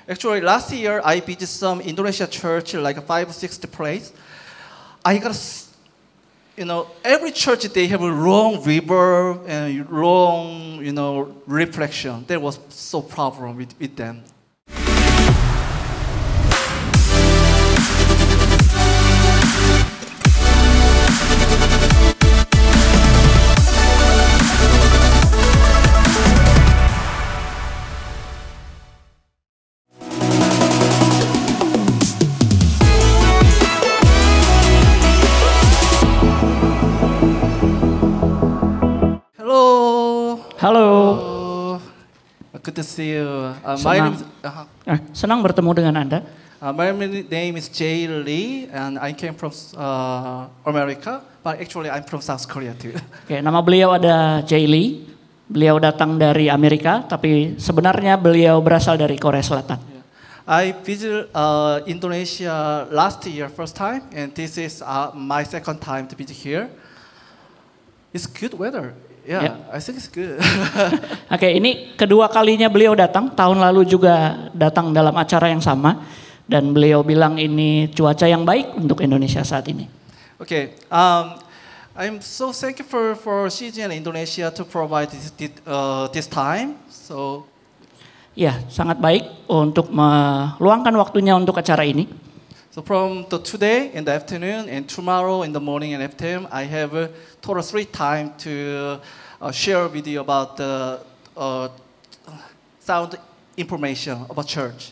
Actually, last year I visited some Indonesia church, like 5-6 place. I got, every church they have a long reverb and long, reflection. That was so problem with them. Halo. Good to see you. Senang bertemu dengan Anda. My name is Jay Lee, and I came from America, but actually I'm from South Korea too. Oke, nama beliau ada Jay Lee. Beliau datang dari Amerika, tapi sebenarnya beliau berasal dari Korea Selatan. I visited Indonesia last year first time, and this is my second time to visit here. It's good weather. Yeah, I think it's good. Oke, ini kedua kalinya beliau datang. Tahun lalu juga datang dalam acara yang sama. Dan beliau bilang ini cuaca yang baik untuk Indonesia saat ini. Okay, I'm so thankful for CGN Indonesia to provide this time. So, ya, sangat baik untuk meluangkan waktunya untuk acara ini. So from today in the afternoon and tomorrow in the morning and afternoon, I have a total 3 time to share with you about the sound information about church.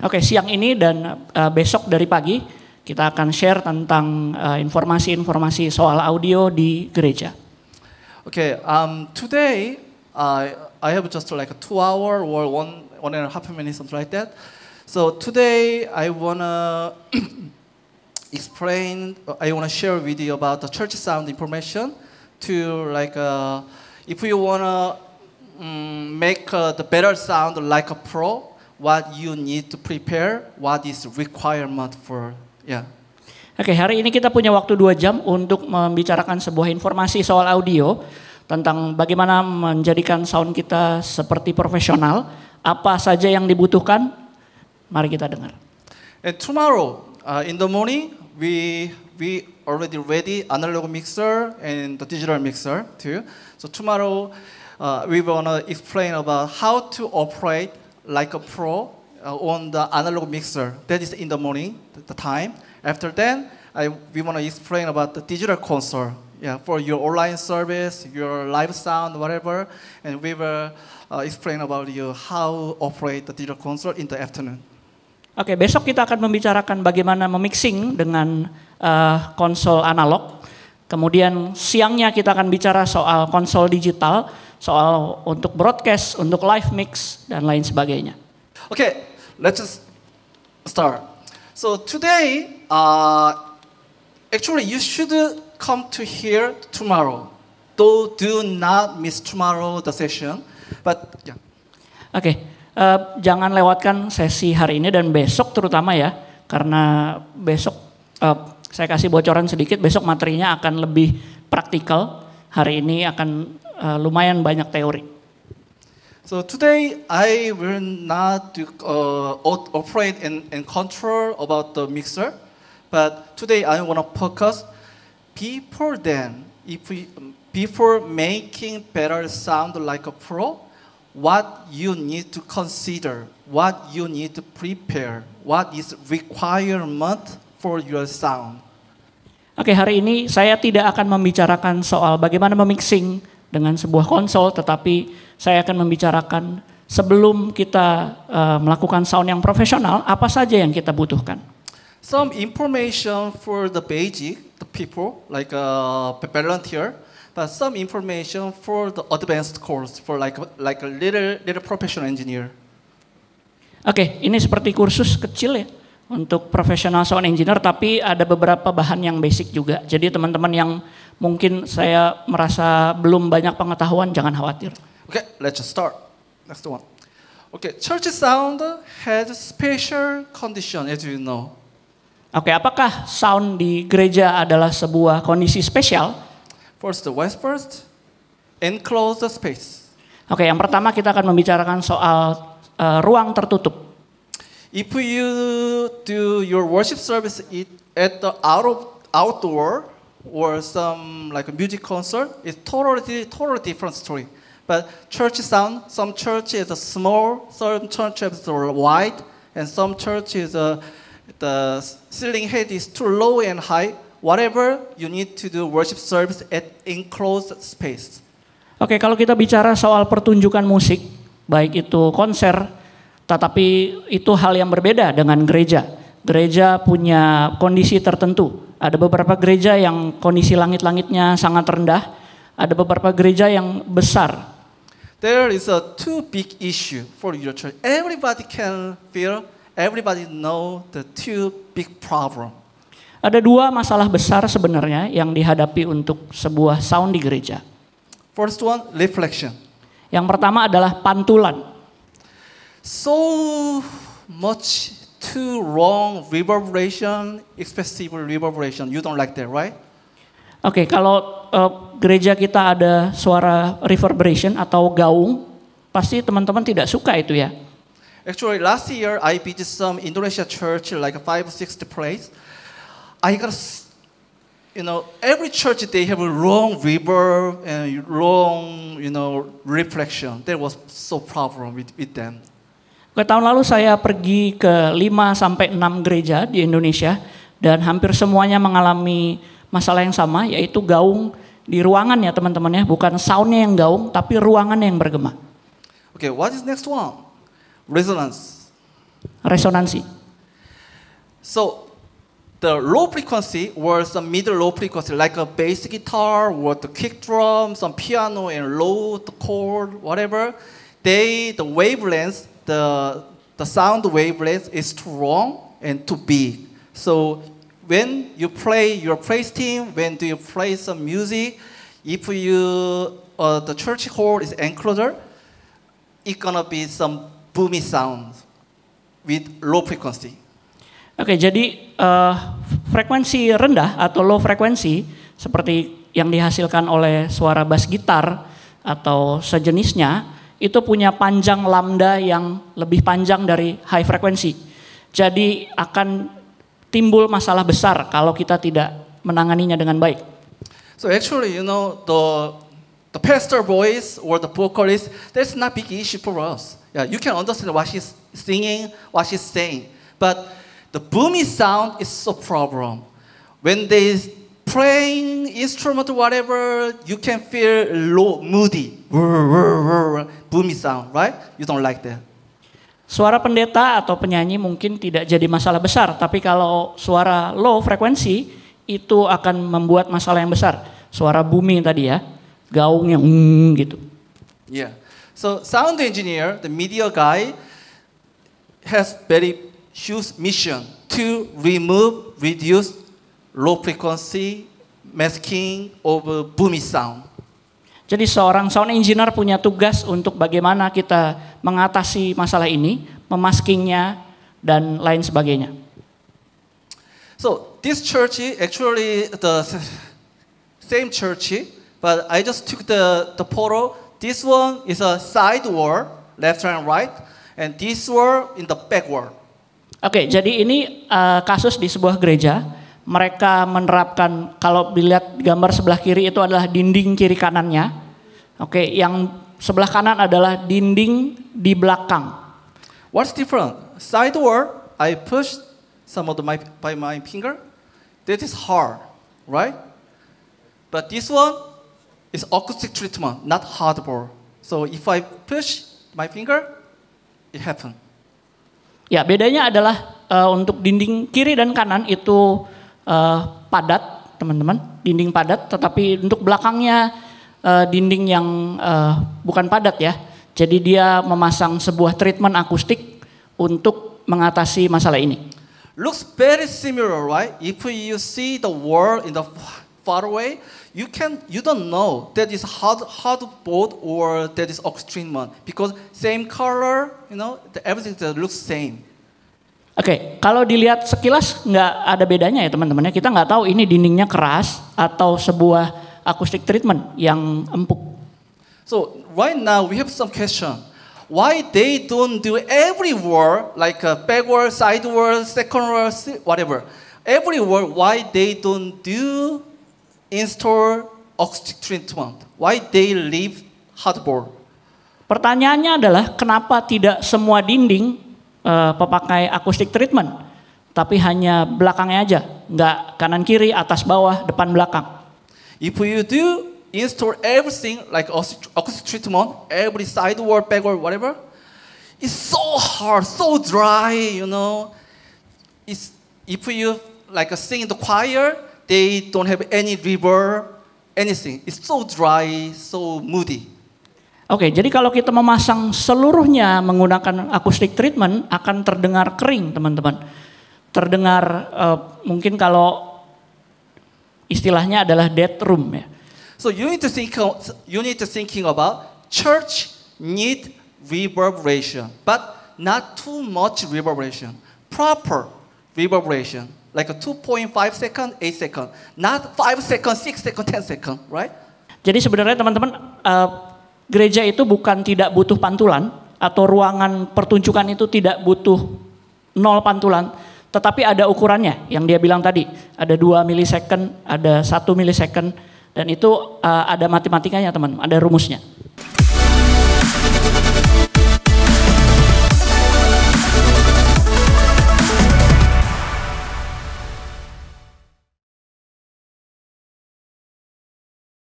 Oke, siang ini dan besok dari pagi kita akan share tentang informasi-informasi soal audio di gereja. Okay, today I have just like a 2 hour or 1.5 minutes, something like that. So today I wanna I wanna share with you about the church sound information to if you wanna make the better sound like a pro, what you need to prepare, what is requirement for, Oke, hari ini kita punya waktu 2 jam untuk membicarakan sebuah informasi soal audio tentang bagaimana menjadikan sound kita seperti profesional, apa saja yang dibutuhkan. Mari kita dengar. And tomorrow in the morning we already ready analog mixer and the digital mixer too. So tomorrow we wanna explain about how to operate like a pro on the analog mixer. That is in the morning, the time. After then we wanna explain about the digital console. For your online service, your live sound, whatever, and we will explain about you how operate the digital console in the afternoon. Oke, besok kita akan membicarakan bagaimana memixing dengan konsol analog. Kemudian siangnya kita akan bicara soal konsol digital, soal untuk broadcast, untuk live mix, dan lain sebagainya. Okay, let's just start. So today, actually you should come to here tomorrow. Do not miss tomorrow the session. But yeah. Oke. Jangan lewatkan sesi hari ini dan besok terutama ya, karena besok saya kasih bocoran sedikit, besok materinya akan lebih praktikal, hari ini akan lumayan banyak teori. So today I will not operate and control about the mixer, but today I want to focus before making better sound like a pro. What you need to consider, what you need to prepare, what is requirement for your sound. Oke, hari ini saya tidak akan membicarakan soal bagaimana memixing dengan sebuah konsol, tetapi saya akan membicarakan sebelum kita melakukan sound yang profesional, apa saja yang kita butuhkan. Some information for the basic, the people like volunteer. But some information for the advanced course for like a little professional engineer. Oke, ini seperti kursus kecil ya untuk professional sound engineer, tapi ada beberapa bahan yang basic juga. Jadi teman-teman yang mungkin saya merasa belum banyak pengetahuan, jangan khawatir. Okay, let's just start. Next one. Okay, church sound has special condition, as you know. Oke, apakah sound di gereja adalah sebuah kondisi spesial? First, enclose the space. Oke, yang pertama kita akan membicarakan soal ruang tertutup. If you do your worship service at the outdoor or some like a music concert, it's totally different story. But church sound, some church is small, some church is wide, and some church is the ceiling height is too low and high. Whatever, you need to do worship service at enclosed space. Oke, kalau kita bicara soal pertunjukan musik, baik itu konser, tetapi itu hal yang berbeda dengan gereja. Gereja punya kondisi tertentu. Ada beberapa gereja yang kondisi langit-langitnya sangat rendah, ada beberapa gereja yang besar. There is a two big issue for your church. Everybody can feel, everybody know the two big problem. Ada dua masalah besar sebenarnya yang dihadapi untuk sebuah sound di gereja. First one, reflection. Yang pertama adalah pantulan. So much too wrong reverberation, excessive reverberation. You don't like that, right? Oke, kalau gereja kita ada suara reverberation atau gaung, pasti teman-teman tidak suka itu ya. Actually, last year I visited some Indonesia church, like 5 or 6 place. I got, every church they have a wrong reverb and wrong, reflection. That was so problem with them. Tahun lalu saya pergi ke 5 sampai 6 gereja di Indonesia dan hampir semuanya mengalami masalah yang sama, yaitu gaung di ruangan ya teman-teman ya, bukan soundnya yang gaung tapi ruangan yang bergema. Okay, what is next one? Resonansi. So the low frequency was the middle low frequency, like a bass guitar or the kick drum, some piano and low the chord, whatever. The wavelengths, the sound wavelength is too long and too big. So when you play your praise team, when do you play some music, if the church hall is enclosure, it's gonna be some boomy sound with low frequency. Oke, jadi frekuensi rendah atau low frekuensi seperti yang dihasilkan oleh suara bass gitar atau sejenisnya itu punya panjang lambda yang lebih panjang dari high frekuensi. Jadi akan timbul masalah besar kalau kita tidak menanganinya dengan baik. So actually, the pastor voice or the vocalist, that's not big issue for us. Yeah, you can understand what she's singing, what she's saying, but the boomy sound is a problem. When they playing instrument or whatever, you can feel low, moody, boomy sound, right? You don't like that. Suara pendeta atau penyanyi mungkin tidak jadi masalah besar, tapi kalau suara low frekuensi itu akan membuat masalah yang besar. Suara booming tadi ya, gaung yang gitu. Yeah. So sound engineer, the media guy, has very huge mission to reduce low frequency masking of boomy sound. Jadi seorang sound engineer punya tugas untuk bagaimana kita mengatasi masalah ini, memaskingnya dan lain sebagainya. So this church actually the same church, but I just took the photo. This one is a side wall, left and right, and this wall in the back wall. Oke, jadi ini kasus di sebuah gereja. Mereka menerapkan, kalau dilihat gambar sebelah kiri itu adalah dinding kiri kanannya. Oke, yang sebelah kanan adalah dinding di belakang. What's different? Side wall, I push some of by my finger. That is hard, right? But this one is acoustic treatment, not hardball. So if I push my finger, it happens. Ya, bedanya adalah untuk dinding kiri dan kanan itu padat, teman-teman, dinding padat, tetapi untuk belakangnya dinding yang bukan padat ya. Jadi dia memasang sebuah treatment akustik untuk mengatasi masalah ini. Looks very similar, right? If you see the wall in the far away, you don't know that is hardboard or that is acoustic treatment because same color, everything that looks same. Oke, kalau dilihat sekilas nggak ada bedanya ya teman-teman ya. Kita nggak tahu ini dindingnya keras atau sebuah acoustic treatment yang empuk. So right now we have some question. Why they don't do every word like backward, sideward, second word, whatever. Every word, why they don't do install acoustic treatment? Why they leave hardboard? Pertanyaannya adalah kenapa tidak semua dinding pepakai acoustic treatment, tapi hanya belakangnya aja, nggak kanan kiri, atas bawah, depan belakang. If you do install everything like acoustic treatment, every sideward, backward, whatever, it's so hard, so dry, you know. It's, if you like sing in the choir, they don't have any reverb, anything. It's so dry, so moody. Oke, jadi kalau kita memasang seluruhnya menggunakan acoustic treatment akan terdengar kering, teman-teman. Terdengar mungkin kalau istilahnya adalah dead room ya. So you need to thinking about church need reverberation, but not too much reverberation. Proper reverberation, like a 2.5 second, 8 second, not 5 second, 6 second, 10 second, right? Jadi sebenarnya teman-teman, gereja itu bukan tidak butuh pantulan atau ruangan pertunjukan itu tidak butuh 0 pantulan, tetapi ada ukurannya yang dia bilang tadi, ada 2 milisecond, ada 1 milisecond, dan itu ada matematikanya teman, ada rumusnya.